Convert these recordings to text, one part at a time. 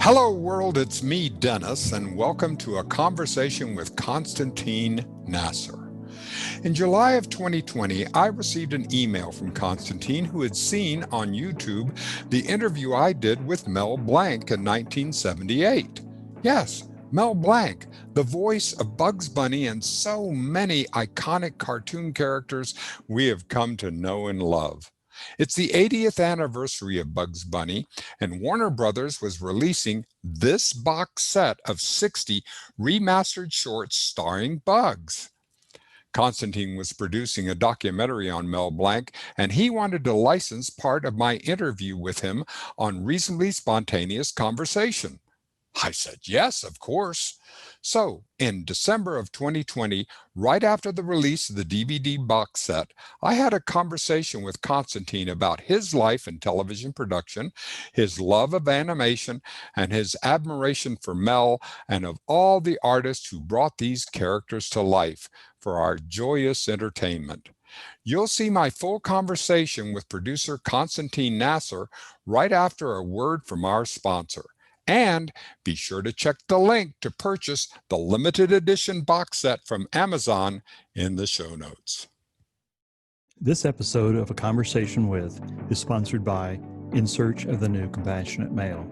Hello world, it's me, Dennis, and welcome to a conversation with Constantine Nasr. In July of 2020, I received an email from Constantine who had seen on YouTube the interview I did with Mel Blanc in 1978. Yes, Mel Blanc, the voice of Bugs Bunny and so many iconic cartoon characters we have come to know and love. It's the 80th anniversary of Bugs Bunny, and Warner Brothers was releasing this box set of 60 remastered shorts starring Bugs. Constantine was producing a documentary on Mel Blanc, and he wanted to license part of my interview with him on Reasonably Spontaneous Conversation. I said, yes, of course. So, in December of 2020, right after the release of the DVD box set, I had a conversation with Constantine about his life in television production, his love of animation, and his admiration for Mel and of all the artists who brought these characters to life for our joyous entertainment. You'll see my full conversation with producer Constantine Nasr right after a word from our sponsor. And be sure to check the link to purchase the limited edition box set from Amazon in the show notes. This episode of A Conversation With is sponsored by In Search of the New Compassionate Male.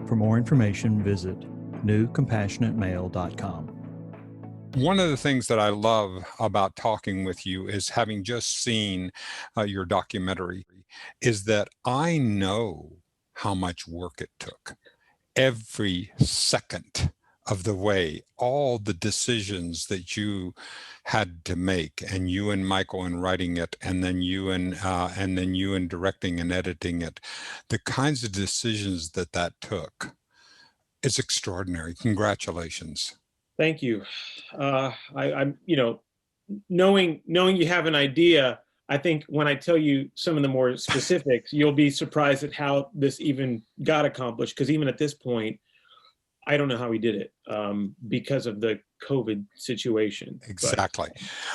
For more information, visit newcompassionatemale.com. One of the things that I love about talking with you is having just seen your documentary is that I know how much work it took. Every second of the way, all the decisions that you had to make, and you and Michael in writing it, and then you in directing and editing it, the kinds of decisions that took, is extraordinary. Congratulations. Thank you. I'm, knowing you have an idea, I think when I tell you some of the more specifics, you'll be surprised at how this even got accomplished. Because even at this point, I don't know how we did it because of the COVID situation. Exactly.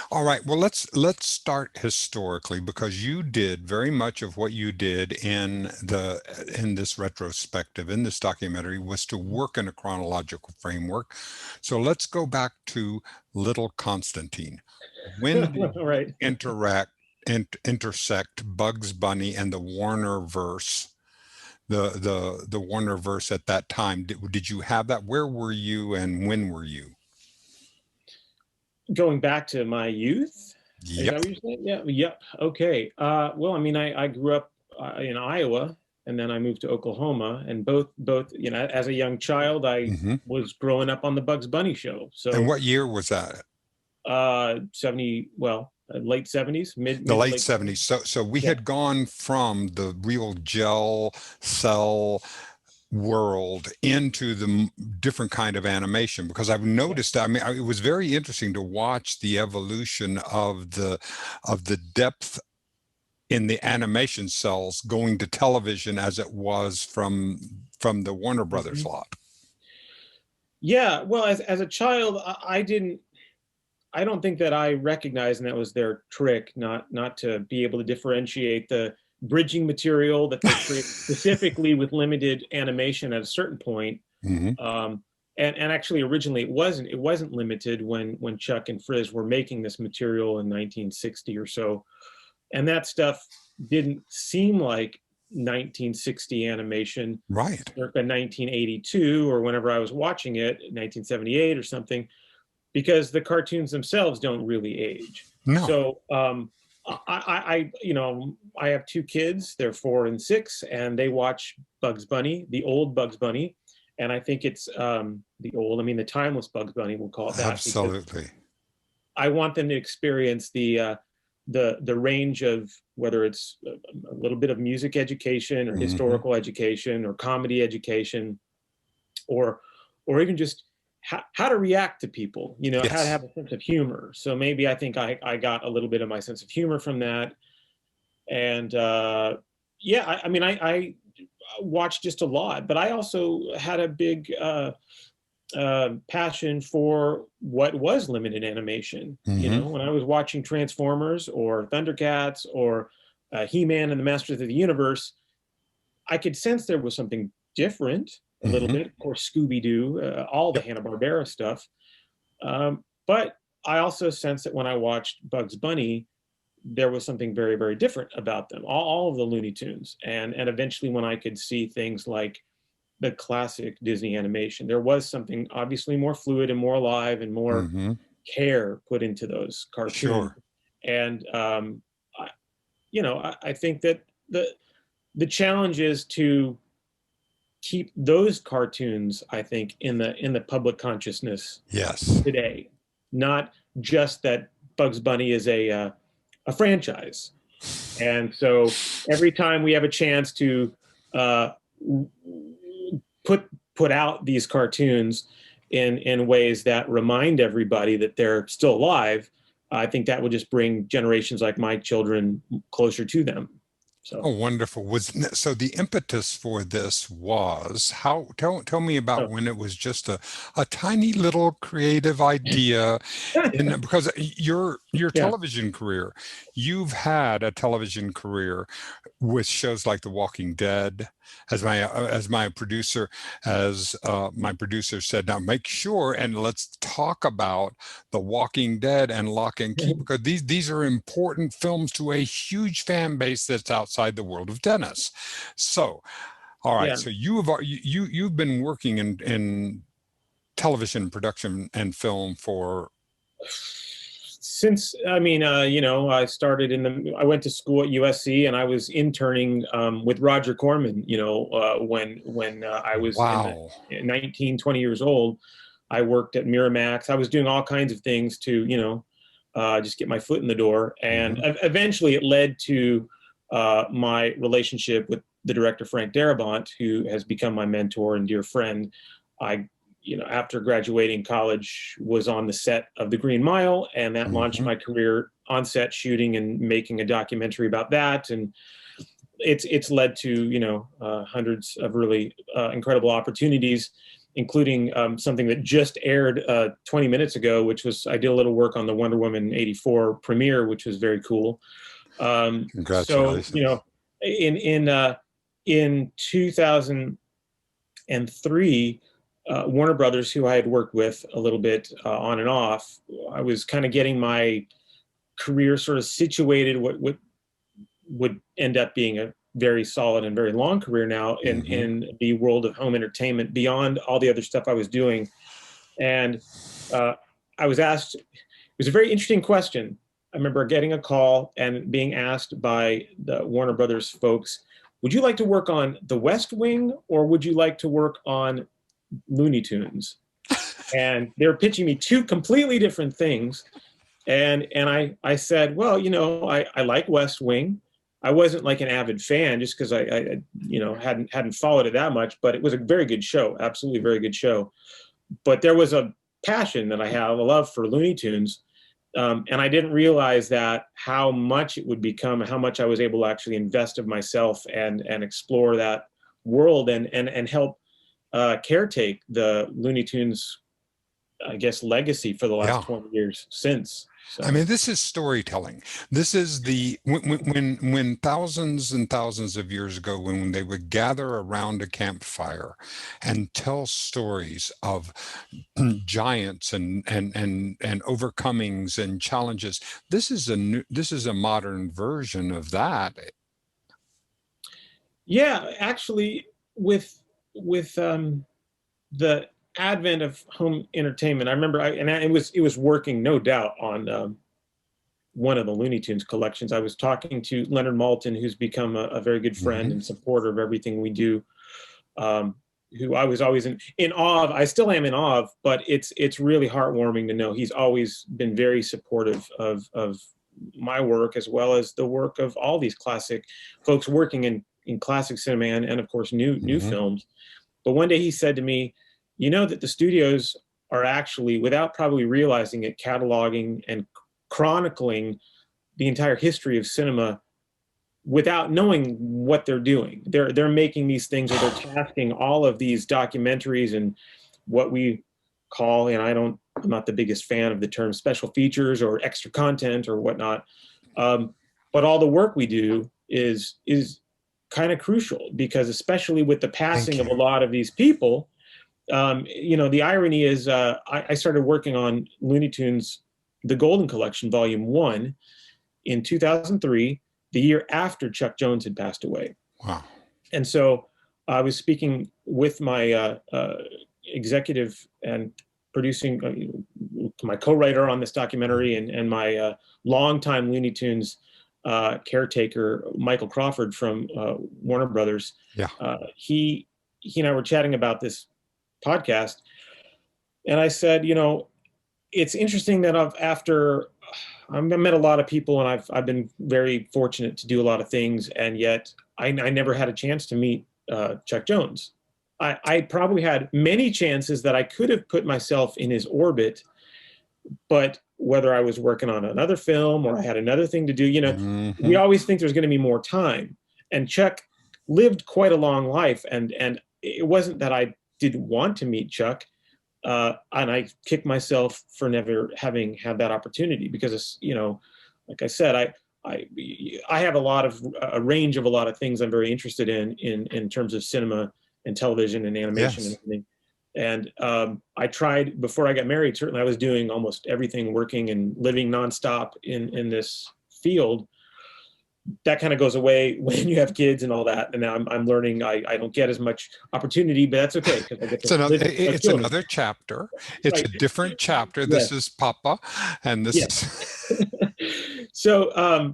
All right. Well, let's start historically, because you did very much of what you did in this retrospective, in this documentary, was to work in a chronological framework. So let's go back to little Constantine. When did right. intersect Bugs Bunny and the Warner verse, the Warner verse at that time? Did you have that? Where were you and when were you? Going back to my youth? Yep. Is that what you're saying? Yeah. Yep. Okay. Well, I mean, I grew up in Iowa, and then I moved to Oklahoma, and both, as a young child, I was growing up on the Bugs Bunny show. So. And what year was that? 70. Well. Late 70s, the late 70s. So we had gone from the real gel cell world into the different kind of animation, because I've noticed, I mean, it was very interesting to watch the evolution of the depth in the animation cells going to television as it was from the Warner Brothers lot. Yeah, well, as a child, I don't think that I recognized, and that was their trick, not to be able to differentiate the bridging material that they create specifically with limited animation at a certain point. And actually, originally it wasn't limited when Chuck and Frizz were making this material in 1960 or so, and that stuff didn't seem like 1960 animation, right? Circa 1982 or whenever I was watching it, 1978 or something. Because the cartoons themselves don't really age. No. So I have two kids. They're 4 and 6, and they watch Bugs Bunny, the old Bugs Bunny, and I think it's the timeless Bugs Bunny. We'll call it that. Absolutely. I want them to experience the range of whether it's a little bit of music education or historical education or comedy education, or even just how to react to people, how to have a sense of humor. So maybe I think I got a little bit of my sense of humor from that. And I watched just a lot, but I also had a big passion for what was limited animation. When I was watching Transformers or Thundercats or He-Man and the Masters of the Universe, I could sense there was something different. a little Mm-hmm. bit, of course, Scooby-Doo, all the Hanna-Barbera stuff. But I also sense that when I watched Bugs Bunny, there was something very, very different about them, all of the Looney Tunes. And eventually when I could see things like the classic Disney animation, there was something obviously more fluid and more alive and more Mm-hmm. care put into those cartoons. Sure. And, I think that the challenge is to keep those cartoons, I think, in the public consciousness Yes. today, not just that Bugs Bunny is a franchise. And so every time we have a chance to put out these cartoons in ways that remind everybody that they're still alive, I think that will just bring generations like my children closer to them. So. Oh, wonderful. So the impetus for this was how, tell me about when it was just a tiny little creative idea because your Yeah. television career, you've had a television career with shows like The Walking Dead, as my producer said, now make sure and let's talk about The Walking Dead and Lock and Key, because these are important films to a huge fan base that's outside the world of Dennis. So, all right, Yeah. so you've been working in television production and film for since, I went to school at USC and I was interning with Roger Corman, when I was wow. 19, 20 years old. I worked at Miramax. I was doing all kinds of things to, just get my foot in the door. And eventually it led to my relationship with the director, Frank Darabont, who has become my mentor and dear friend. After graduating college, was on the set of The Green Mile, and that launched my career on set shooting and making a documentary about that. And it's led to, hundreds of really incredible opportunities, including something that just aired 20 minutes ago, which was, I did a little work on the Wonder Woman 84 premiere, which was very cool. Congratulations. So, in 2003, Warner Brothers, who I had worked with a little bit on and off, I was kind of getting my career sort of situated, what would end up being a very solid and very long career now in the world of home entertainment beyond all the other stuff I was doing. And I was asked, it was a very interesting question. I remember getting a call and being asked by the Warner Brothers folks, would you like to work on The West Wing or would you like to work on Looney Tunes? And they were pitching me two completely different things. And I said, well, I like West Wing. I wasn't like an avid fan just because I hadn't followed it that much, but it was a very good show, absolutely very good show. But there was a passion that I have, a love for Looney Tunes. And I didn't realize that how much it would become, how much I was able to actually invest of myself and explore that world and help caretake the Looney Tunes, I guess, legacy for the last 20 years since. So. I mean, this is storytelling. This is when thousands and thousands of years ago, when they would gather around a campfire and tell stories of giants and overcomings and challenges. This is a modern version of that. Yeah, actually, with the advent of home entertainment, I remember, it was working, no doubt, on one of the Looney Tunes collections. I was talking to Leonard Maltin, who's become a very good friend and supporter of everything we do, who I was always in awe of. I still am in awe of, but it's really heartwarming to know he's always been very supportive of my work, as well as the work of all these classic folks working in classic cinema and of course new films. But one day he said to me, that the studios are actually, without probably realizing it, cataloging and chronicling the entire history of cinema without knowing what they're doing. They're making these things, or they're tasking all of these documentaries and what we call, and I'm not the biggest fan of the term special features or extra content or whatnot, but all the work we do is kind of crucial, because especially with the passing of a you. lot of these people, the irony is I started working on Looney Tunes, the Golden Collection, Volume 1 in 2003, the year after Chuck Jones had passed away. Wow. And so I was speaking with my executive and producing, my co-writer on this documentary, and my longtime Looney Tunes caretaker, Michael Crawford from Warner Brothers. Yeah. He and I were chatting about this podcast, and I said, it's interesting that I've met a lot of people, and I've been very fortunate to do a lot of things, and yet I never had a chance to meet Chuck Jones. I probably had many chances that I could have put myself in his orbit, but whether I was working on another film or I had another thing to do, we always think there's going to be more time. And Chuck lived quite a long life, and it wasn't that I didn't want to meet Chuck, and I kick myself for never having had that opportunity, because like I said, I have a range of a lot of things I'm very interested in terms of cinema and television and animation. Yes. And everything. And I tried, before I got married, certainly I was doing almost everything, working and living nonstop in this field. That kind of goes away when you have kids and all that. And now I'm learning I don't get as much opportunity, but that's okay, because I get to it's another chapter. It's right. A different chapter. Yes. This is Papa, and this yes. is. So,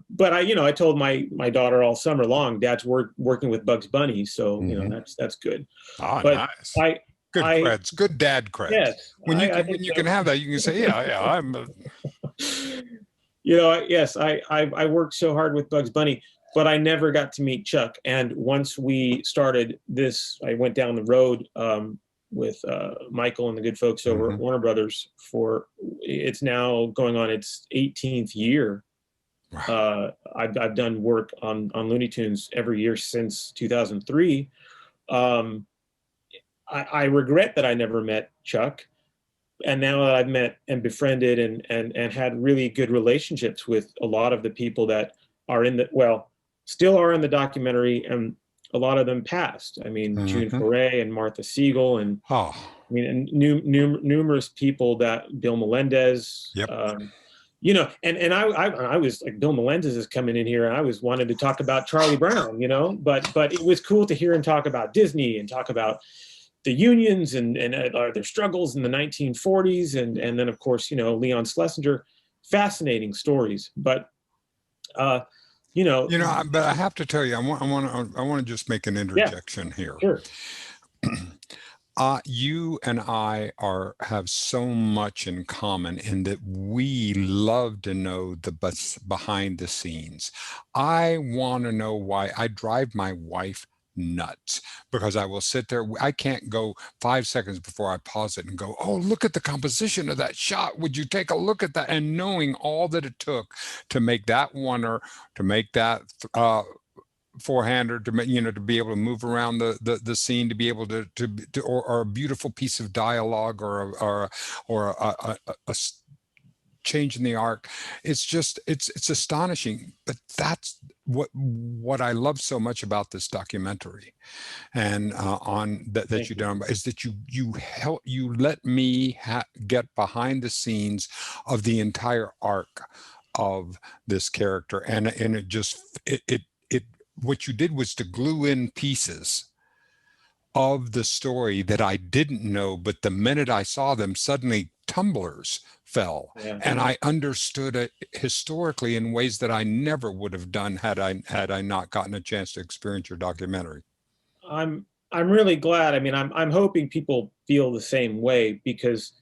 but I told my daughter all summer long, Dad's working with Bugs Bunny, so that's good. Oh, but nice. Good creds, good dad creds. Yes, when you can have that, you can say, yeah, I'm. Yes, I worked so hard with Bugs Bunny, but I never got to meet Chuck. And once we started this, I went down the road with Michael and the good folks over at Warner Brothers it's now going on its 18th year. Wow. I've done work on Looney Tunes every year since 2003. I regret that I never met Chuck. And now that I've met and befriended and had really good relationships with a lot of the people that are still are in the documentary, and a lot of them passed. I mean, June Foray and Martha Siegel, and and numerous people, that Bill Melendez. Yep. And I was like, Bill Melendez is coming in here, and I wanted to talk about Charlie Brown, but it was cool to hear him talk about Disney and talk about the unions and their struggles in the 1940s, and then of course Leon Schlesinger. Fascinating stories, but but I have to tell you, I want to just make an interjection here. Sure. You and I have so much in common in that we love to know the behind the scenes. I want to know why. I drive my wife nuts, because I will sit there. I can't go 5 seconds before I pause it and go, oh, look at the composition of that shot. Would you take a look at that? And knowing all that it took to make that oneer, to make that four-hander, to to be able to move around the scene, to be able to or a beautiful piece of dialogue, or a change in the arc. It's just it's astonishing. But that's what I love so much about this documentary, and that you've done, is that you let me get behind the scenes of the entire arc of this character, and it just what you did was to glue in pieces of the story that I didn't know, but the minute I saw them, suddenly tumblers fell, and I understood it historically in ways that I never would have done had I not gotten a chance to experience your documentary. I'm really glad. I mean, I'm hoping people feel the same way, because,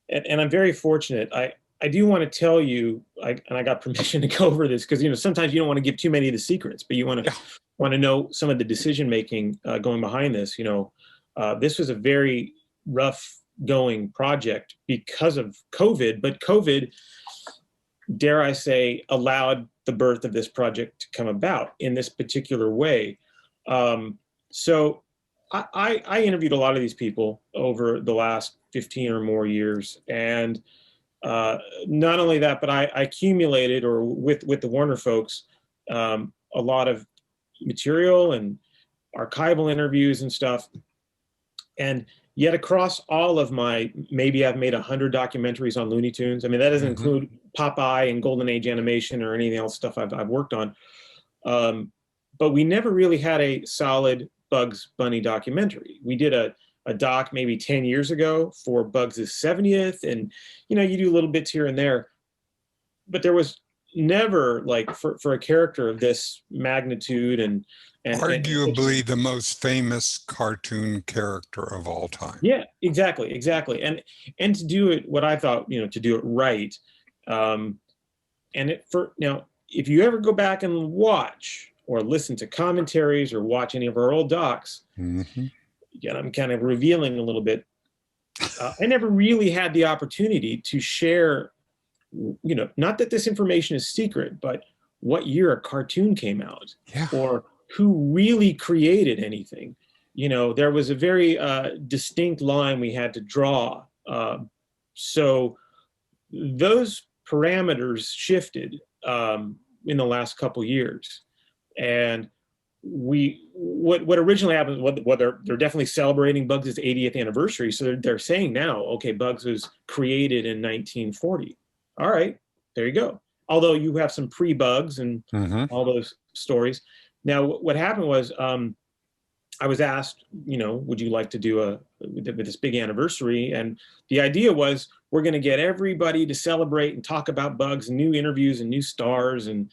and I'm very fortunate. I do want to tell you, and I got permission to go over this, because sometimes you don't want to give too many of the secrets, but you want to know some of the decision making going behind this. This was a very rough going project because of COVID, but COVID, dare I say, allowed the birth of this project to come about in this particular way. So I interviewed a lot of these people over the last 15 or more years, and not only that, but I accumulated, or with the Warner folks, a lot of material and archival interviews and stuff. And yet across all of my, maybe I've made 100 documentaries on Looney Tunes. I mean, that doesn't include Popeye and Golden Age animation or anything else stuff I've worked on. But we never really had a solid Bugs Bunny documentary. We did a doc maybe 10 years ago for Bugs' 70th. And, you know, you do little bits here and there, but there was never, like, for a character of this magnitude and arguably the most famous cartoon character of all time. Yeah, exactly. And to do it, what I thought, you know, to do it right. Now, if you ever go back and watch or listen to commentaries or watch any of our old docs, again, I'm kind of revealing a little bit. I never really had the opportunity to share, you know, not that this information is secret, but what year a cartoon came out, or who really created anything. You know, there was a very distinct line we had to draw. So those parameters shifted in the last couple years. And what originally happened, they're definitely celebrating Bugs' 80th anniversary. So they're saying now, okay, Bugs was created in 1940. All right, there you go. Although you have some pre-Bugs and all those stories. Now, what happened was I was asked, you know, would you like to do with this big anniversary? And the idea was we're going to get everybody to celebrate and talk about Bugs, and new interviews and new stars and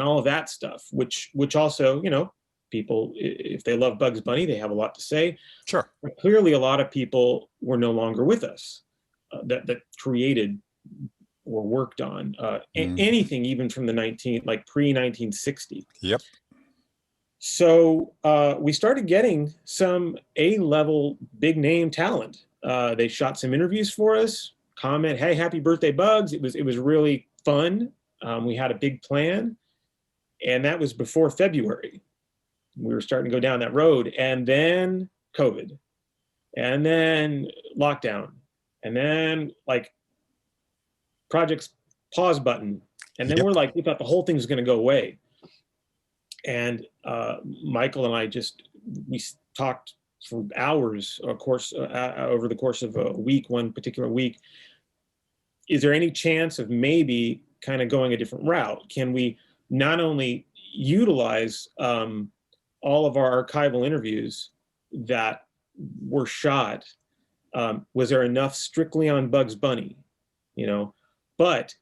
all of that stuff, which also, you know, people, if they love Bugs Bunny, they have a lot to say. Sure. But clearly, a lot of people were no longer with us that created or worked on anything, even from the pre-1960. Yep. So we started getting some A-level big name talent. They shot some interviews for us, comment, hey, happy birthday, Bugs. It was really fun. We had a big plan. And that was before February. We were starting to go down that road. And then COVID. And then lockdown. And then, like, project's pause button. And then we thought the whole thing was going to go away. And Michael and I we talked for hours, of course, over the course of a week, one particular week. Is there any chance of maybe kind of going a different route? Can we not only utilize all of our archival interviews that were shot? Was there enough strictly on Bugs Bunny, you know? But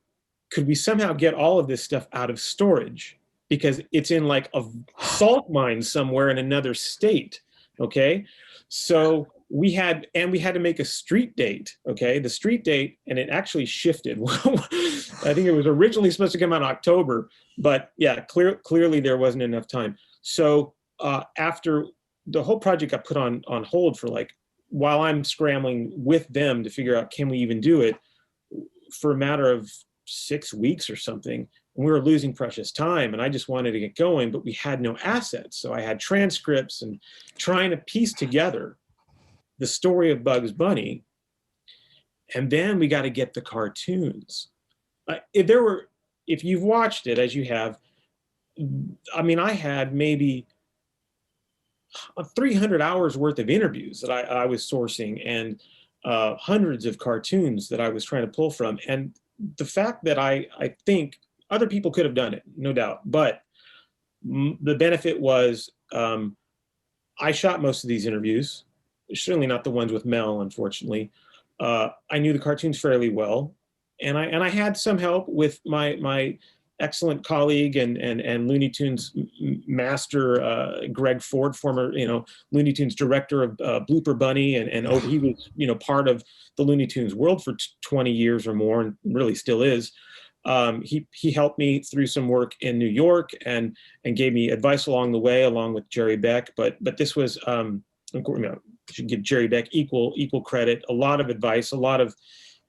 could we somehow get all of this stuff out of storage? Because it's in like a salt mine somewhere in another state, okay? So we had to make a street date, okay? The street date, and it actually shifted. I think it was originally supposed to come out in October, but yeah, clearly there wasn't enough time. So after the whole project got put on hold for, like, while I'm scrambling with them to figure out, can we even do it, for a matter of 6 weeks or something. And we were losing precious time, and I just wanted to get going, but we had no assets. So I had transcripts and trying to piece together the story of Bugs Bunny. And then we got to get the cartoons. If you've watched it, as you have, I mean, I had maybe 300 hours worth of interviews that I was sourcing, and hundreds of cartoons that I was trying to pull from. And the fact that I think other people could have done it, no doubt, but the benefit was I shot most of these interviews, certainly not the ones with Mel, unfortunately. I knew the cartoons fairly well, and I had some help with my excellent colleague and Looney Tunes master, Greg Ford, former, you know, Looney Tunes director of Blooper Bunny, and he was, you know, part of the Looney Tunes world for 20 years or more, and really still is. He helped me through some work in New York and gave me advice along the way, along with Jerry Beck. But this was, you know, should give Jerry Beck equal credit. A lot of advice, a lot of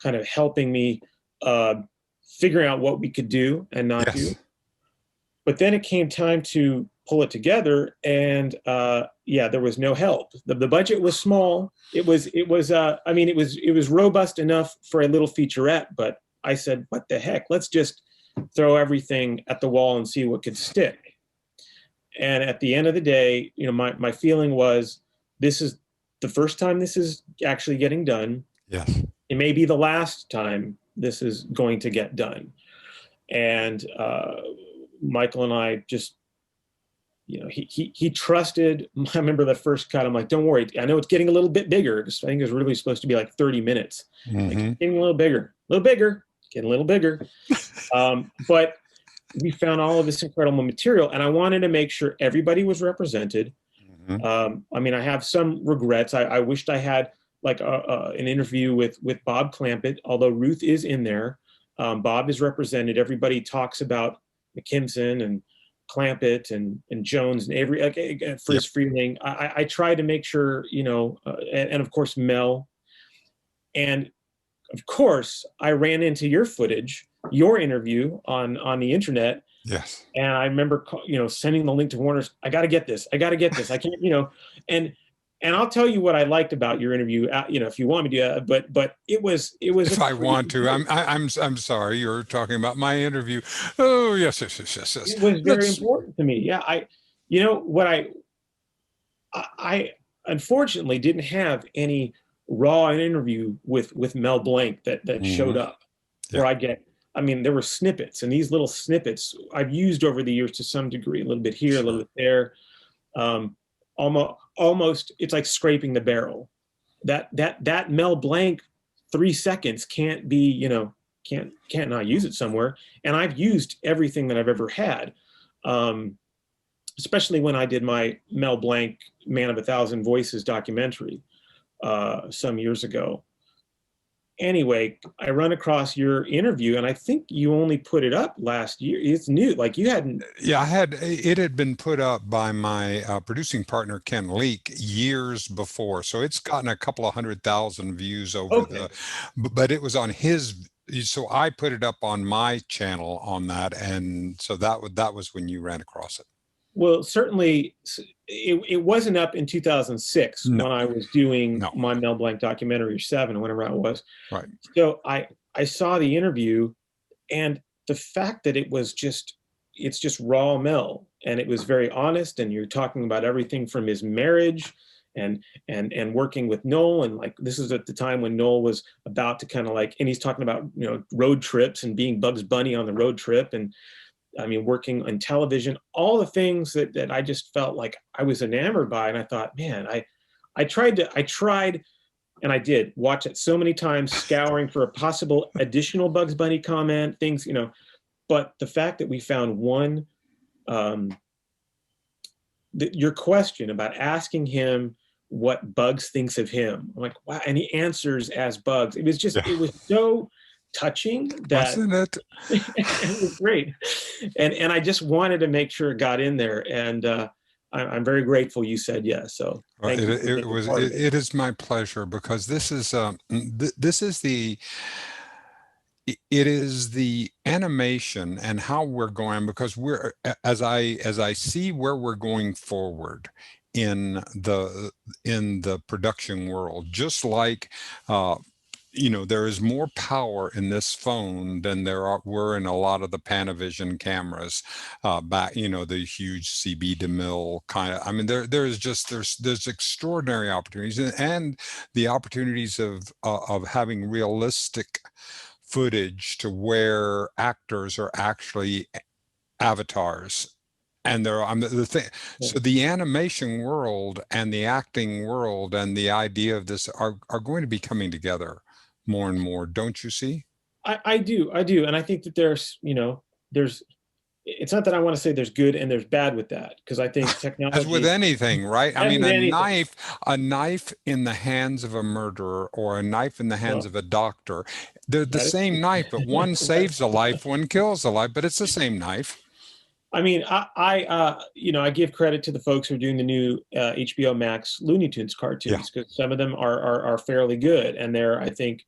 kind of helping me figuring out what we could do and not do. But then it came time to pull it together, and there was no help. The budget was small. It was robust enough for a little featurette, but I said, what the heck? Let's just throw everything at the wall and see what could stick. And at the end of the day, you know, my feeling was, this is the first time this is actually getting done. Yes. It may be the last time this is going to get done. And Michael and I just, you know, he trusted. I remember the first cut. I'm like, don't worry. I know it's getting a little bit bigger. I think it was really supposed to be like 30 minutes. Like, getting a little bigger, getting a little bigger. But we found all of this incredible material, and I wanted to make sure everybody was represented. I mean, I have some regrets. I wished I had like an interview with Bob Clampett, although Ruth is in there. Bob is represented. Everybody talks about McKimson and Clampett and Jones and Avery, like, Fritz Freeling. I tried to make sure, you know, and of course Mel. And of course, I ran into your footage, your interview on the internet. Yes. And I remember, you know, sending the link to Warner's. I got to get this. I can't, you know, and I'll tell you what I liked about your interview, you know, if you want me to, but it was. If I want to, I'm sorry, you're talking about my interview. Oh, yes. It was very important to me. Yeah. You know what, I unfortunately didn't have any raw interview with Mel Blanc that showed up where I mean, there were snippets, and these little snippets I've used over the years to some degree, a little bit here, a little bit there. Almost, it's like scraping the barrel. That Mel Blanc 3 seconds can't be, you know, can't not use it somewhere. And I've used everything that I've ever had, especially when I did my Mel Blanc Man of a Thousand Voices documentary some years ago. Anyway, I run across your interview, and I think you only put it up last year. It's new, like you hadn't. Yeah, it had been put up by my producing partner Ken Leake years before, so it's gotten a couple of 100,000 views over but it was on his. So I put it up on my channel on that, and so that was when you ran across it. Well, certainly, it wasn't up in 2006 when I was doing my Mel Blanc documentary, or 7, or whatever it was. Right. So I saw the interview, and the fact that it's just raw Mel, and it was very honest, and you're talking about everything from his marriage and working with Noel, and like, this is at the time when Noel was about to kind of like, and he's talking about, you know, road trips and being Bugs Bunny on the road trip, and I mean, working on television, all the things that I just felt like I was enamored by. And I thought, man, I tried, and I did watch it so many times, scouring for a possible additional Bugs Bunny comment, things, you know, but the fact that we found one, your question about asking him what Bugs thinks of him, I'm like, wow. And he answers as Bugs. It was just, it was so touching that wasn't it? It was great. And I just wanted to make sure it got in there. And I'm very grateful you said yes. So thank you. It is my pleasure, because this is the animation and how we're going, because we're, as I see where we're going forward in the production world, just like you know, there is more power in this phone than were in a lot of the Panavision cameras back, you know, the huge CB DeMille kind of. I mean, there's extraordinary opportunities, and the opportunities of having realistic footage to where actors are actually avatars. And the thing, so the animation world and the acting world and the idea of this are going to be coming together more and more, don't you see? I do, and I think that there's, you know, it's not that I want to say there's good and there's bad with that, because I think technology, as with anything, right? I mean, a knife in the hands of a murderer, or a knife in the hands of a doctor, they're the same knife, but one saves a life, one kills a life, but it's the same knife. I mean, you know, I give credit to the folks who are doing the new HBO Max Looney Tunes cartoons, because some of them are fairly good, and they're, I think,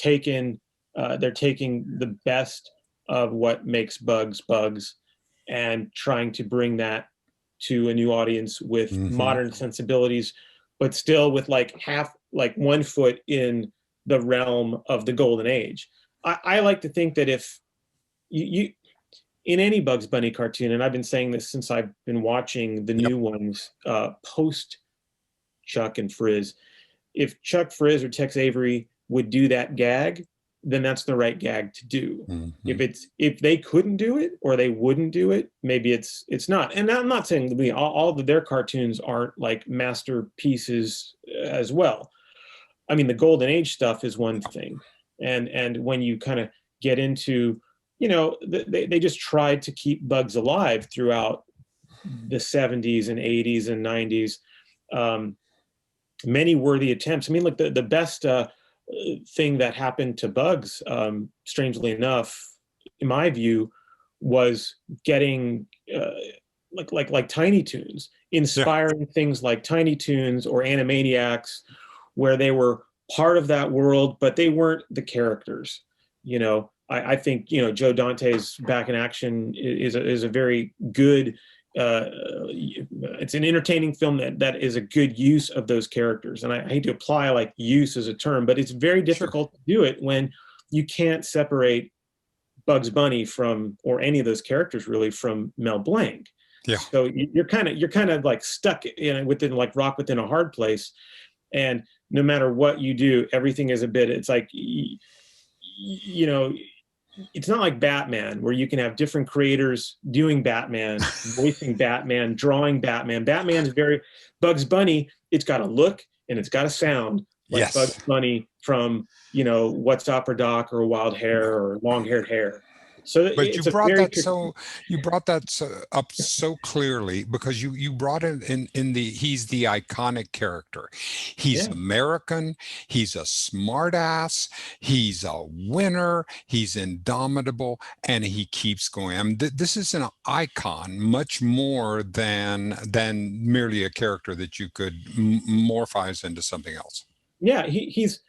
they're taking the best of what makes Bugs Bugs, and trying to bring that to a new audience with modern sensibilities, but still with like 1 foot in the realm of the golden age. I like to think that if in any Bugs Bunny cartoon, and I've been saying this since I've been watching the new ones post Chuck and Frizz. If Chuck, Frizz, or Tex Avery would do that gag, then that's the right gag to do. If they couldn't do it or they wouldn't do it, maybe it's not. And I'm not saying all of their cartoons aren't like masterpieces as well. I mean, the Golden Age stuff is one thing, and when you kind of get into, they just tried to keep Bugs alive throughout the 70s and 80s and 90s. Many worthy attempts. I mean, like the best thing that happened to Bugs, strangely enough, in my view, was getting like Tiny Toons, inspiring things like Tiny Toons or Animaniacs, where they were part of that world, but they weren't the characters. I think Joe Dante's Back in Action is a very good. It's an entertaining film that is a good use of those characters. And I hate to apply like use as a term, but it's very difficult to do it when you can't separate Bugs Bunny from, or any of those characters really, from Mel Blanc. Yeah. So you're kind of like stuck within like rock within a hard place. And no matter what you do, everything is it's like, it's not like Batman, where you can have different creators doing Batman, voicing Batman, drawing Batman. Batman's Bugs Bunny, it's got a look and it's got a sound like Bugs Bunny from, What's Opera Doc or Wild Hair or Long Haired Hare. So, but you brought that up so clearly, because you brought it in he's the iconic character. He's American. He's a smart ass. He's a winner. He's indomitable, and he keeps going. I mean, this is an icon, much more than merely a character that you could morphize into something else. Yeah, he's.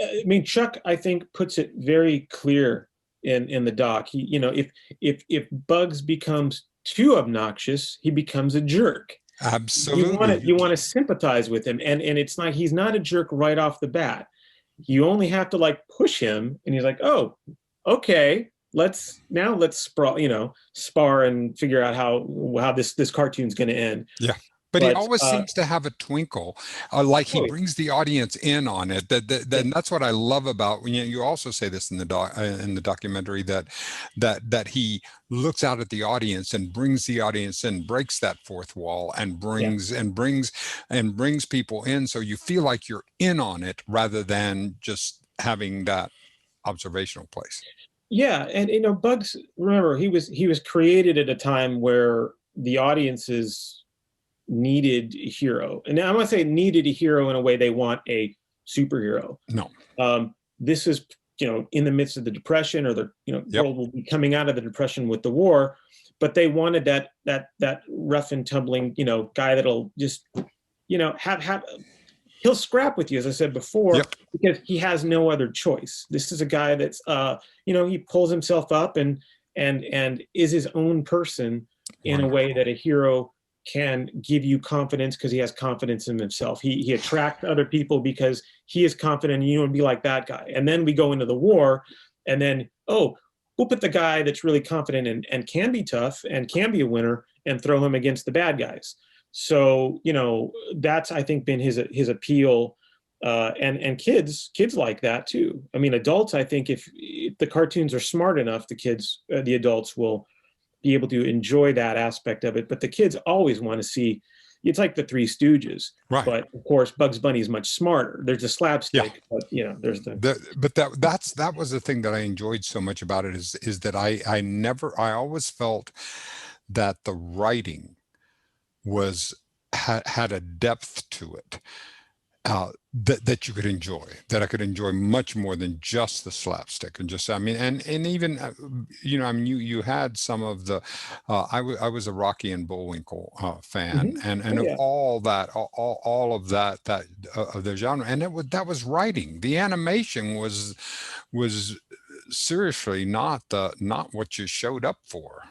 I mean, Chuck, I think, puts it very clear in the doc. If Bugs becomes too obnoxious, he becomes a jerk. Absolutely. You want to sympathize with him, and it's like he's not a jerk right off the bat. You only have to like push him, and he's like, oh, okay, let's spar and figure out how this cartoon's going to end. Yeah. But he always seems to have a twinkle, like he brings the audience in on it. That's what I love about. You also say this in the documentary, that he looks out at the audience and brings the audience in, breaks that fourth wall, and brings people in, so you feel like you're in on it rather than just having that observational place. Yeah, and Bugs, remember, he was created at a time where the audiences needed a hero. And I'm going to say needed a hero in a way they want a superhero. No. This is, in the midst of the Depression, or the, world will be coming out of the Depression with the war, but they wanted that rough and tumbling, guy that'll just, he'll scrap with you, as I said before, because he has no other choice. This is a guy that's, he pulls himself up and is his own person in a way that a hero can give you confidence, because he has confidence in himself. He attracts other people because he is confident, and you want to be like that guy. And then we go into the war, and then, we'll put the guy that's really confident and can be tough and can be a winner, and throw him against the bad guys. So, that's, I think, been his appeal. And kids like that too. I mean, adults, I think if the cartoons are smart enough, the adults will be able to enjoy that aspect of it. But the kids always want to see, it's like the Three Stooges, right? But of course, Bugs Bunny is much smarter. There's a slapstick, but there's that was the thing that I enjoyed so much about it, is that I always felt that the writing had a depth to it, that you could enjoy, that I could enjoy much more than just the slapstick, and just, and even, you had some of the, I was a Rocky and Bullwinkle fan, and of all of that of the genre, and that was writing. The animation was seriously not what you showed up for.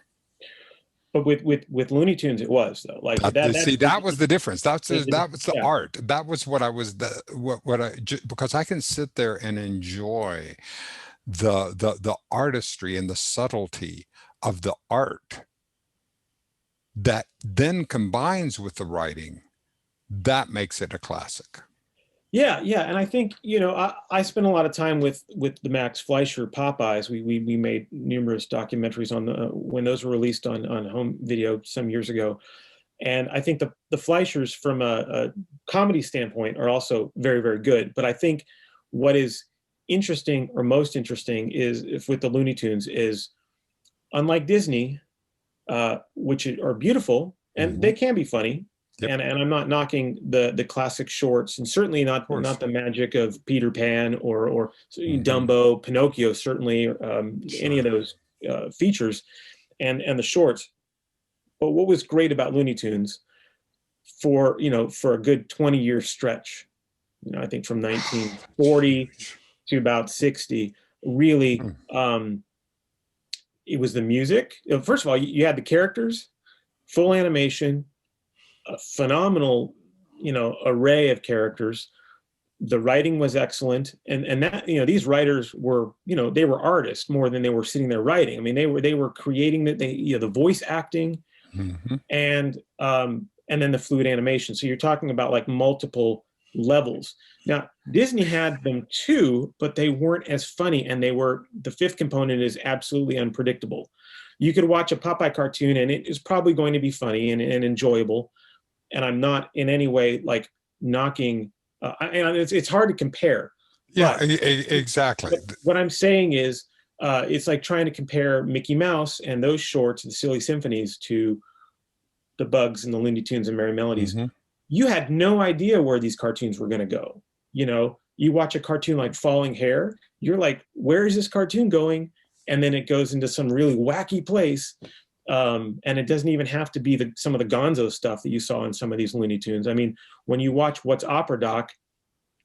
But with Looney Tunes, it was, though. Like that was the difference. That was the art. That was what I was because I can sit there and enjoy the artistry and the subtlety of the art that then combines with the writing, that makes it a classic. Yeah, yeah, and I think, you know, I spent a lot of time with the Max Fleischer Popeyes. We made numerous documentaries on the when those were released on home video some years ago, and I think the Fleischers from a comedy standpoint are also very, very good. But I think what is interesting, or most interesting, is if with the Looney Tunes is, unlike Disney, which are beautiful and they can be funny. Yep. And I'm not knocking the classic shorts, and certainly not the magic of Peter Pan or Dumbo, Pinocchio, certainly any of those features, and the shorts. But what was great about Looney Tunes for a good 20-year stretch, I think from 1940 to about 60, really, it was the music. First of all, you had the characters, full animation, a phenomenal, array of characters. The writing was excellent, and that, these writers were, they were artists more than they were sitting there writing. I mean, they were creating the voice acting, and then the fluid animation. So you're talking about like multiple levels. Now, Disney had them too, but they weren't as funny, and the fifth component is absolutely unpredictable. You could watch a Popeye cartoon and it is probably going to be funny and enjoyable. And I'm not in any way like knocking, and it's hard to compare. Yeah, exactly. What I'm saying is, it's like trying to compare Mickey Mouse and those shorts, the Silly Symphonies, to the Bugs and the Looney Tunes and Merry Melodies. You had no idea where these cartoons were going to go. You watch a cartoon like Falling Hair, you're like, where is this cartoon going? And then it goes into some really wacky place. And it doesn't even have to be some of the gonzo stuff that you saw in some of these Looney Tunes. I mean, when you watch What's Opera Doc,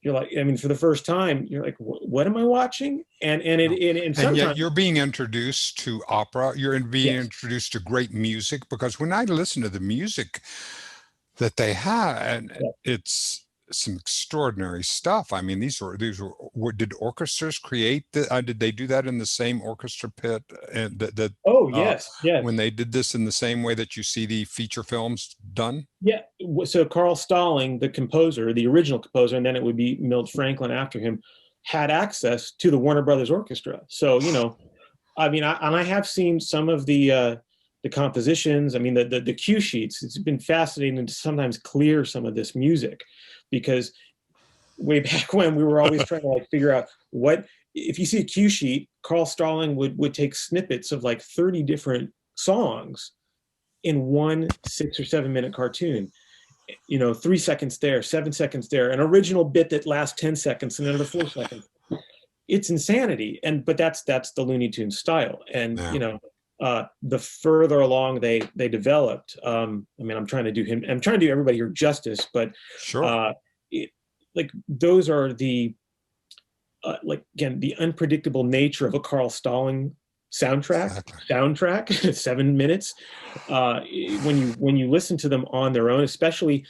you're like, for the first time, you're like, what am I watching? And yet you're being introduced to opera. You're being introduced to great music, because when I listen to the music that they have, and it's some extraordinary stuff. I mean, these were did orchestras create did they do that in the same orchestra pit? And yes. When they did this in the same way that you see the feature films done? Yeah. So Carl Stalling, the composer, the original composer, and then it would be Milt Franklin after him, had access to the Warner Brothers Orchestra. So, I mean, I have seen some of the compositions. I mean, the cue sheets. It's been fascinating to sometimes clear some of this music, because way back when we were always trying to like figure out what, if you see a cue sheet, Carl Stalling would take snippets of like 30 different songs in one 6 or 7 minute cartoon. 3 seconds there, 7 seconds there, an original bit that lasts 10 seconds and another 4 seconds. It's insanity. But that's the Looney Tunes style. And the further along they developed, I mean, I'm trying to do everybody here justice, but sure. Like those are the like, again, the unpredictable nature of a Carl Stalling soundtrack 7 minutes. When you listen to them on their own, especially,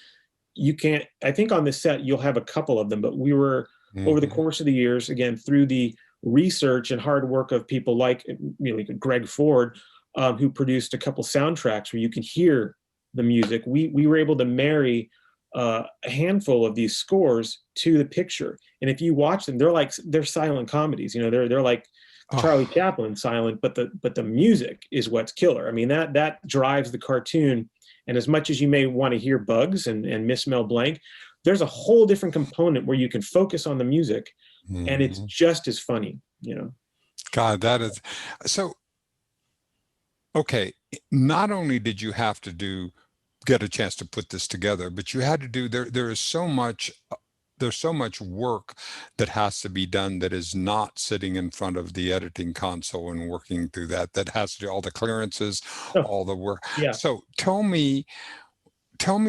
you can't, I think on this set you'll have a couple of them, but we were over the course of the years, again, through the research and hard work of people like Greg Ford, who produced a couple soundtracks where you can hear the music. We were able to marry a handful of these scores to the picture, and if you watch them, they're silent comedies. They're like Charlie Chaplin silent, but the music is what's killer. I mean, that drives the cartoon. And as much as you may want to hear Bugs and miss Mel Blanc, there's a whole different component where you can focus on the music, and it's just as funny. God, that is so. Okay, not only did you have to get a chance to put this together, but you had to do there's so much work that has to be done that is not sitting in front of the editing console and working through that has to do all the clearances, all the work. Yeah. So tell me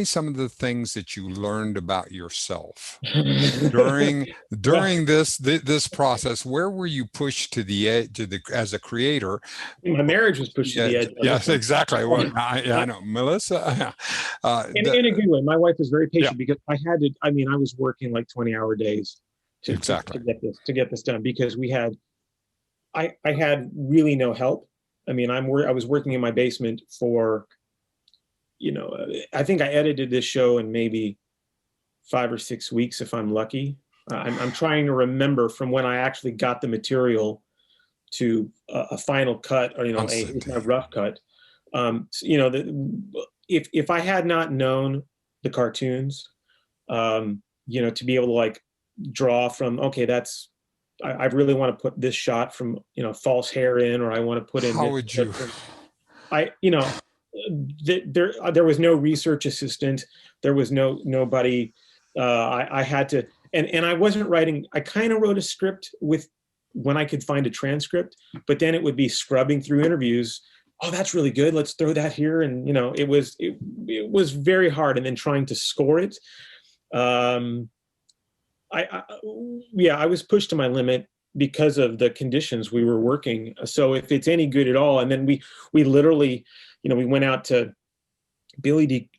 some of the things that you learned about yourself during this process. Where were you pushed to the edge as a creator? My marriage was pushed to the edge. Yes, exactly. Well, I know, Melissa. In a good way. My wife was very patient because I had to. I mean, I was working like 20-hour days to get this done, because I had really no help. I mean, I was working in my basement for, I think I edited this show in maybe 5 or 6 weeks if I'm lucky. I'm trying to remember from when I actually got the material to a final cut, or here's my rough cut. If I had not known the cartoons, to be able to like draw from, okay, I really want to put this shot from false hair in, or I want to put in. How would you? There was no research assistant. There was nobody. I had to, and I wasn't writing. I kind of wrote a script with when I could find a transcript, but then it would be scrubbing through interviews. Oh, that's really good. Let's throw that here, and it was very hard. And then trying to score it. I was pushed to my limit because of the conditions we were working. So if it's any good at all, and then we literally, we went out to Billy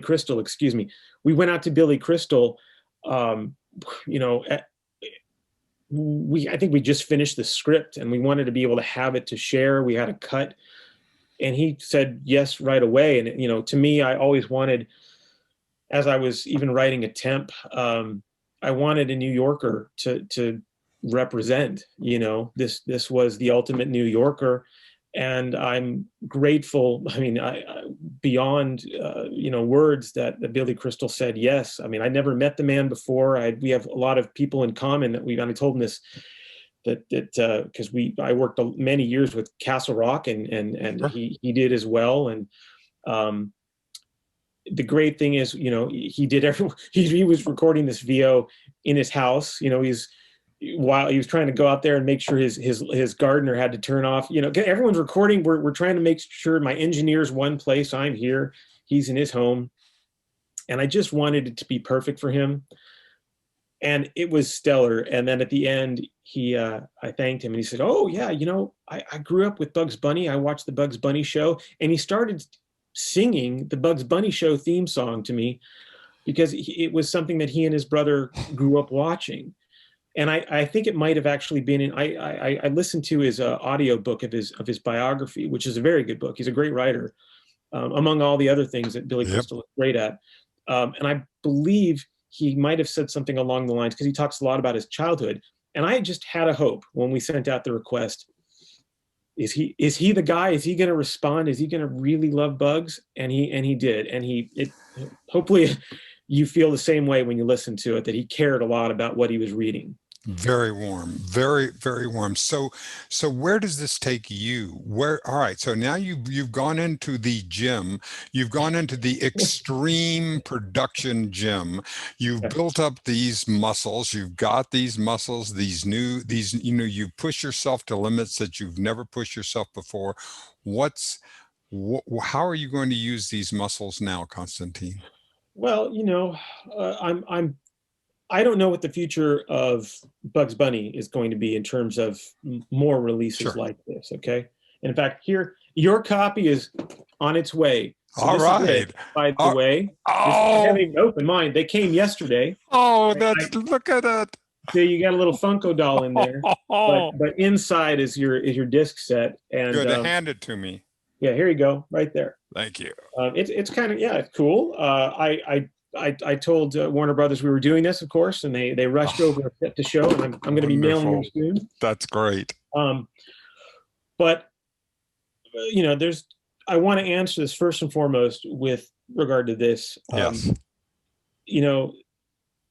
Crystal, excuse me. We went out to Billy Crystal, I think we just finished the script and we wanted to be able to have it to share. We had a cut, and he said yes right away. And, to me, I always wanted, as I was even writing a temp, I wanted a New Yorker to represent, this was the ultimate New Yorker. And I'm grateful. I mean, beyond, words that Billy Crystal said yes. I mean, I never met the man before. We have a lot of people in common that I told him this, because I worked many years with Castle Rock, and he did as well. And the great thing is, he was recording this VO in his house. While he was trying to go out there and make sure his gardener had to turn off, everyone's recording. We're trying to make sure my engineer's one place, I'm here, he's in his home. And I just wanted it to be perfect for him. And it was stellar. And then at the end, I thanked him and he said, oh yeah, I grew up with Bugs Bunny. I watched the Bugs Bunny show. And he started singing the Bugs Bunny show theme song to me because it was something that he and his brother grew up watching. And I think it might have actually been I listened to his audio book of his biography, which is a very good book. He's a great writer, among all the other things that Billy Crystal is great at. And I believe he might have said something along the lines, because he talks a lot about his childhood. And I just had a hope when we sent out the request. Is he the guy? Is he going to respond? Is he going to really love Bugs? And he did. And hopefully you feel the same way when you listen to it, that he cared a lot about what he was reading. Very warm, very, very warm. So where does this take you? All right. So now you've gone into the gym, you've gone into the extreme production gym. You've built up these muscles. You've got these muscles, you push yourself to limits that you've never pushed yourself before. How are you going to use these muscles now, Constantine? Well, I don't know what the future of Bugs Bunny is going to be in terms of more releases like this. Okay. And in fact, here, your copy is on its way. So all right. By the way, I haven't even opened mine. They came yesterday. Oh, look at it. So you got a little Funko doll in there, but inside is your disc set. And good, hand it to me. Yeah, here you go, right there. Thank you. It's kind of, it's cool. I told Warner Brothers we were doing this, of course, and they rushed over to show, and I'm going to be mailing them soon. That's great. But I want to answer this first and foremost with regard to this. Yes.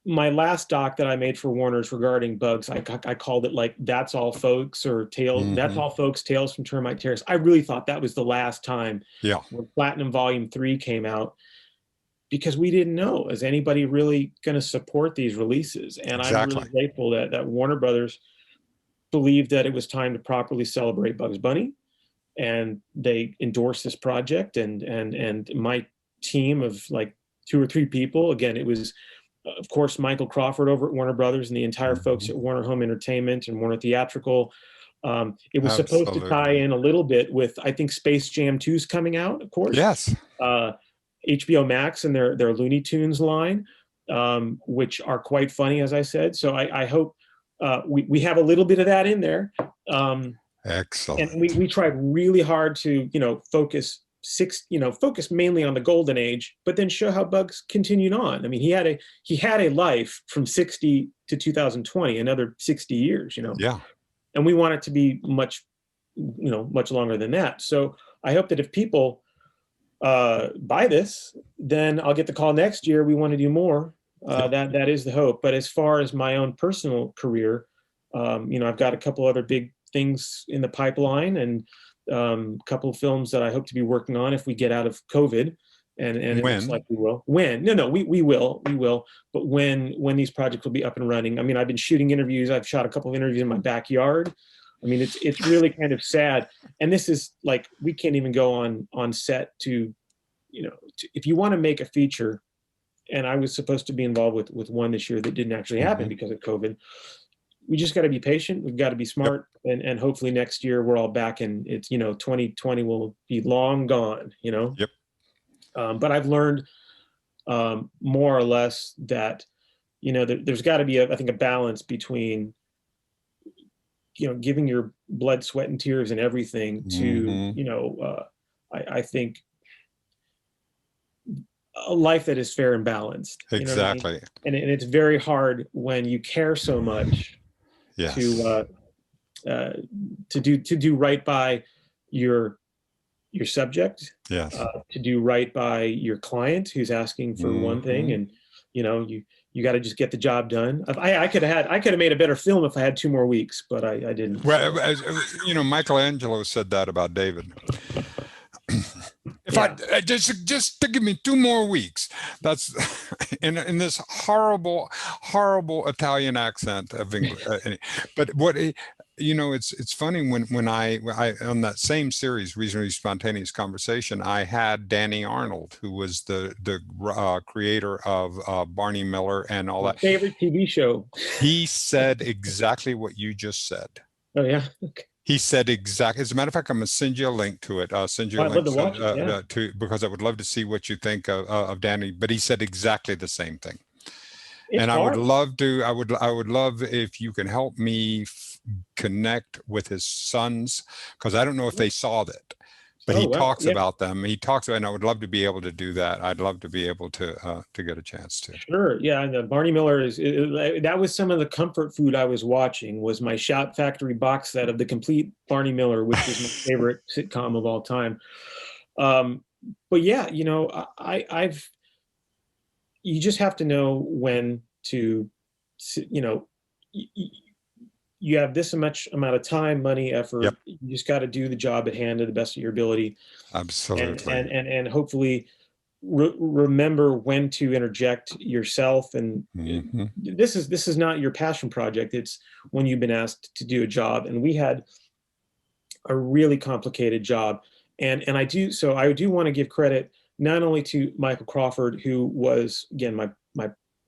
My last doc that I made for Warner's regarding Bugs, I called it like "That's All Folks" or "Tales." Mm-hmm. That's All Folks, Tales from Termite Terrace. I really thought that was the last time. Yeah. When Platinum Volume 3 came out, because we didn't know, is anybody really going to support these releases? And I'm really grateful that Warner Brothers believed that it was time to properly celebrate Bugs Bunny, and they endorsed this project. And my team of like 2 or 3 people, again, it was, of course, Michael Crawford over at Warner Brothers and the entire folks at Warner Home Entertainment and Warner Theatrical. It was supposed to tie in a little bit with, I think, Space Jam 2's coming out, of course. Yes. HBO Max and their Looney Tunes line, which are quite funny, as I said. So I hope we have a little bit of that in there. Excellent. And we tried really hard to, focus mainly on the golden age, but then show how Bugs continued on. I mean, he had a life from 60 to 2020, another 60 years, Yeah. and we want it to be much longer than that. So I hope that if people buy this, then I'll get the call next year. We want to do more. That is the hope. But as far as my own personal career, I've got a couple other big things in the pipeline, and a couple of films that I hope to be working on if we get out of COVID. And it looks like we will. When? No, we will. But when these projects will be up and running. I mean, I've been shooting interviews. I've shot a couple of interviews in my backyard. I mean, it's really kind of sad. And this is like, we can't even go on set to, if you want to make a feature, and I was supposed to be involved with one this year that didn't actually happen because of COVID. We just got to be patient. We've got to be smart. Yep. And hopefully next year we're all back, and it's, 2020 will be long gone, Yep. But I've learned more or less that, there's got to be I think a balance between, giving your blood, sweat, and tears and everything to, I think a life that is fair and balanced. Exactly. You know what I mean? And it's very hard when you care so much to do right by your subject, to do right by your client who's asking for one thing, and you got to just get the job done. I could have made a better film if I had 2 more weeks, but I didn't. Well, Michelangelo said that about David. If I just to give me 2 more weeks, that's in this horrible Italian accent of English. But what it's funny when I on that same series, Reasonably Spontaneous Conversation, I had Danny Arnold, who was the creator of Barney Miller and all that. Favorite TV show. He said exactly what you just said. Oh yeah. Okay. He said exactly. As a matter of fact, I'm going to send you a link to it. Send you a link because I would love to see what you think of Danny. But he said exactly the same thing. And I would love to. I would love if you can help me connect with his sons, because I don't know if they saw that, but he talks about them. He talks about, and I would love to be able to do that. I'd love to be able to get a chance to. Sure, yeah. And Barney Miller that was some of the comfort food I was watching. Was my Shout Factory box set of the complete Barney Miller, which is my favorite sitcom of all time. But yeah, I've. You just have to know when to, you have this much amount of time, money, effort. Yep. You just got to do the job at hand to the best of your ability. Absolutely. And hopefully remember when to interject yourself. And this is not your passion project. It's when you've been asked to do a job. And we had a really complicated job. And I do want to give credit not only to Michael Crawford, who was, again, my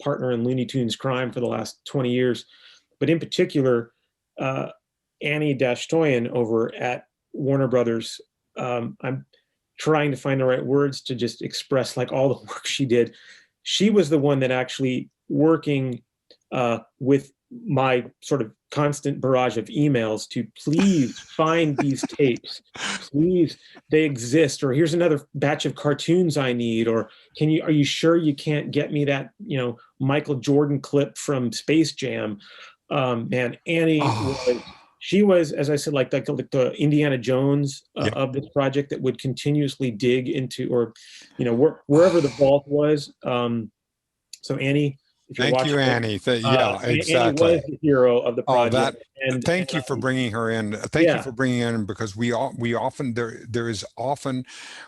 partner in Looney Tunes crime for the last 20 years, but in particular, Annie Dashtoyan over at Warner Brothers. I'm trying to find the right words to just express like all the work she did. She was the one that actually working with my sort of constant barrage of emails to please find these tapes, please, they exist, or here's another batch of cartoons I need, or are you sure you can't get me that, Michael Jordan clip from Space Jam? Man, Annie was, as I said, like the Indiana Jones of this project that would continuously dig into, or, wherever the vault was. So Annie, if you're watching, Annie. Yeah, exactly. Annie was the hero of the project. Thank you for bringing her in. Thank you for bringing her in, because we often, there is often,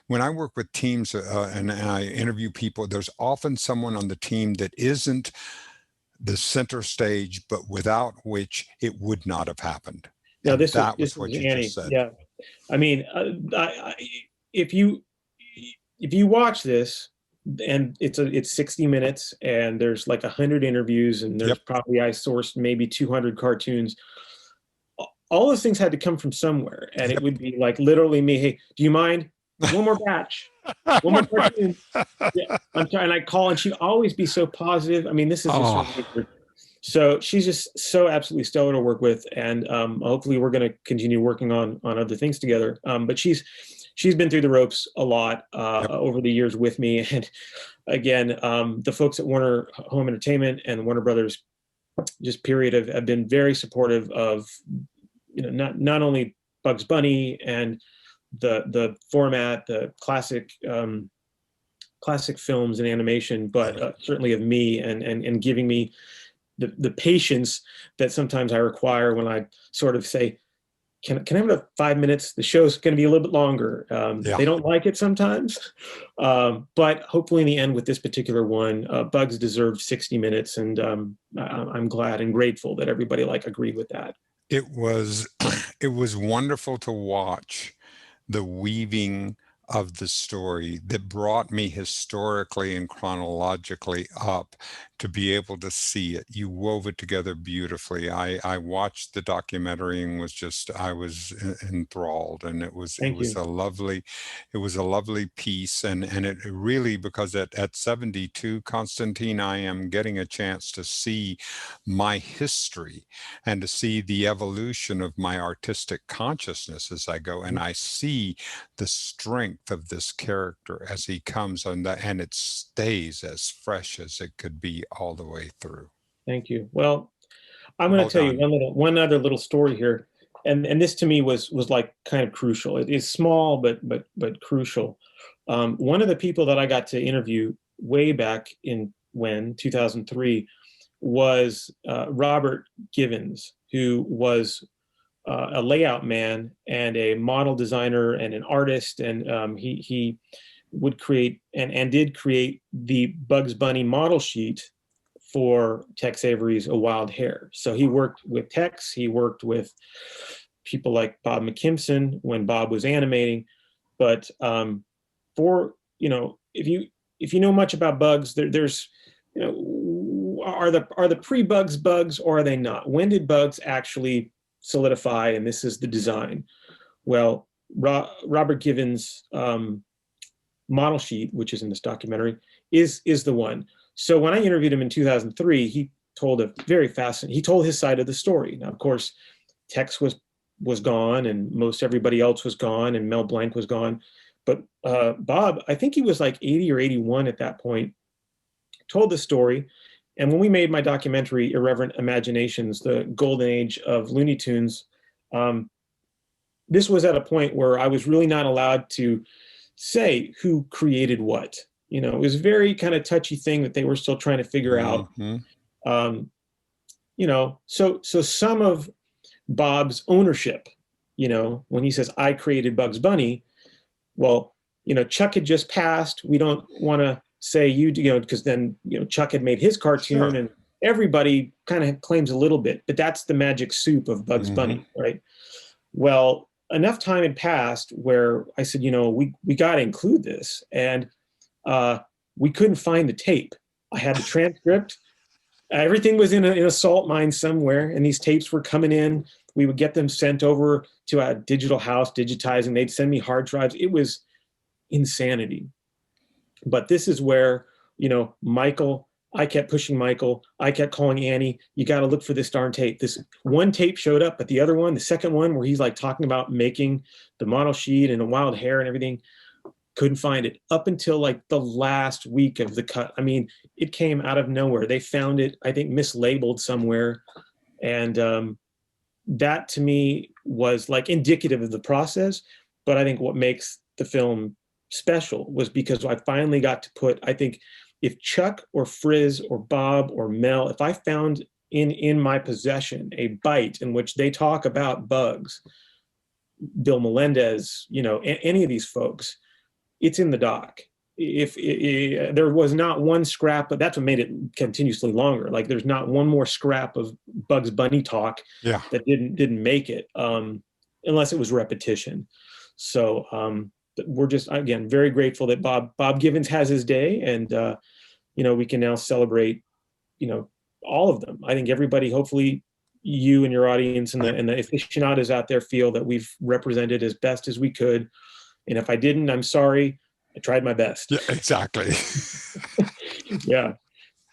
when I work with teams and I interview people, there's often someone on the team that isn't the center stage, but without which it would not have happened. No, this was what you Annie. just said. Yeah, I mean, if you watch this, and it's 60 minutes, and there's like 100 interviews, and there's probably, I sourced maybe 200 cartoons. All those things had to come from somewhere, and it would be like literally me. Hey, do you mind? One more batch. One more cartoon. Yeah, I'm sorry. And I call, and she'd always be so positive. I mean, this is just So she's just so absolutely stellar to work with, and hopefully we're going to continue working on other things together. But she's been through the ropes a lot Yep. over the years with me, and again, the folks at Warner Home Entertainment and Warner Brothers, just period, have been very supportive of, not only Bugs Bunny and the format, the classic films and animation, but certainly of me and giving me the patience that sometimes I require when I sort of say, can I have about 5 minutes? The show's going to be a little bit longer. They don't like it sometimes, but hopefully in the end with this particular one, Bugs deserved 60 minutes, and I'm glad and grateful that everybody agreed with that. It was wonderful to watch the weaving of the story that brought me historically and chronologically up to be able to see it. You wove it together beautifully. I watched the documentary and I was enthralled, and it was a lovely piece, and it really, because at 72, Constantine, I am getting a chance to see my history and to see the evolution of my artistic consciousness as I go, and I see the strength of this character as he comes on, and it stays as fresh as it could be all the way through. Thank you. Well, I'm going to tell you one other little story here, and this to me was like kind of crucial. It is small, but crucial. One of the people that I got to interview way back in 2003 was Robert Gibbs, who was a layout man and a model designer and an artist, and he would create and did create the Bugs Bunny model sheet for Tex Avery's A Wild Hare. So he worked with Tex, he worked with people like Bob McKimson when Bob was animating, but if you know much about Bugs, there's are the pre-Bugs Bugs, or are they not? When did Bugs actually solidify and this is the design? Well, Robert Gibbs' model sheet, which is in this documentary, is the one. So when I interviewed him in 2003, he told he told his side of the story. Now, of course, Tex was gone, and most everybody else was gone, and Mel Blanc was gone. But Bob, I think he was like 80 or 81 at that point, told the story. And when we made my documentary, Irreverent Imaginations, the golden age of Looney Tunes, this was at a point where I was really not allowed to say who created what. It was a very kind of touchy thing that they were still trying to figure out. So some of Bob's ownership, when he says, I created Bugs Bunny, well, Chuck had just passed. We don't want to say because then, Chuck had made his cartoon, sure, and everybody kind of claims a little bit, but that's the magic soup of Bugs Bunny, right? Well, enough time had passed where I said, we got to include this. And we couldn't find the tape. I had the transcript. Everything was in a salt mine somewhere, and these tapes were coming in. We would get them sent over to a digital house, digitizing. They'd send me hard drives. It was insanity. But this is where, Michael, I kept pushing Michael. I kept calling Annie. You got to look for this darn tape. This one tape showed up, but the other one, the second one, where he's talking about making the model sheet and A Wild Hare and everything, couldn't find it up until the last week of the cut. I mean, it came out of nowhere. They found it, I think, mislabeled somewhere. And that to me was indicative of the process. But I think what makes the film special was because I finally got to put, I think, if Chuck or Frizz or Bob or Mel, if I found in my possession a bite in which they talk about Bugs, Bill Melendez, any of these folks, it's in the doc. If there was not one scrap, but that's what made it continuously longer. There's not one more scrap of Bugs Bunny talk that didn't make it, unless it was repetition. So we're just, again, very grateful that Bob Gibbs has his day, and we can now celebrate, all of them. I think everybody, hopefully you and your audience and the aficionados out there feel that we've represented as best as we could. And if I didn't, I'm sorry. I tried my best. Yeah, exactly. Yeah.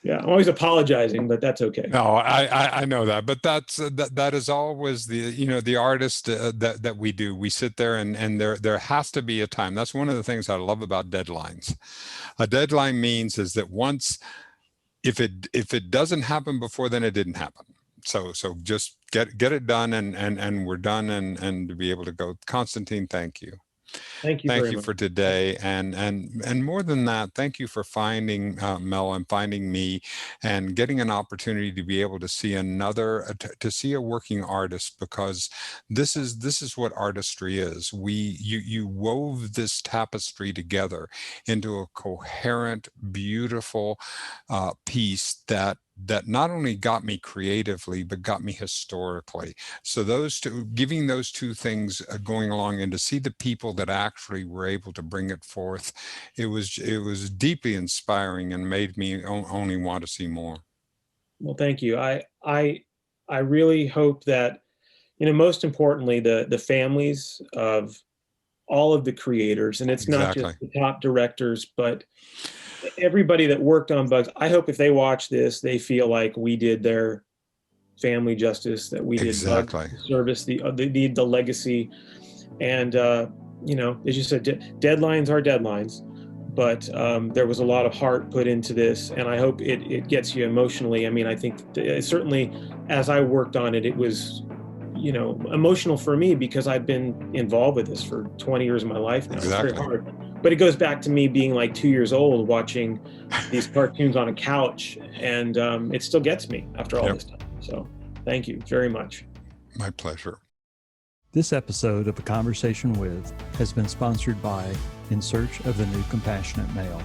Yeah, I'm always apologizing, but that's okay. No, I know that, but that is always the artist that we do. We sit there and there has to be a time. That's one of the things I love about deadlines. A deadline means is that once if it doesn't happen before, then it didn't happen. So just get it done and we're done and to be able to go. Constantine, thank you. Thank you Thank very you much. for today, and more than that, thank you for finding Mel and finding me, and getting an opportunity to be able to see to see a working artist, because this is what artistry is. You wove this tapestry together into a coherent, beautiful piece that not only got me creatively, but got me historically. So giving those two things going along, and to see the people that actually were able to bring it forth, it was deeply inspiring and made me only want to see more. Well, thank you. I really hope that, most importantly, the families of all of the creators, and it's not just Exactly. the top directors, but everybody that worked on Bugs. I hope if they watch this, they feel like we did their family justice, that we did Bugs Exactly. service, the legacy. And as you said, deadlines are deadlines, but there was a lot of heart put into this, and I hope it gets you emotionally. I mean, I think certainly as I worked on it, it was emotional for me, because I've been involved with this for 20 years of my life now. Exactly. It's very hard. But it goes back to me being like 2 years old, watching these cartoons on a couch, and it still gets me after all this time. So thank you very much. My pleasure. This episode of A Conversation With has been sponsored by In Search of the New Compassionate Male.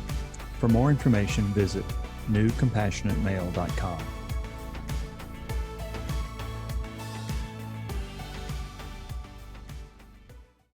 For more information, visit newcompassionatemale.com.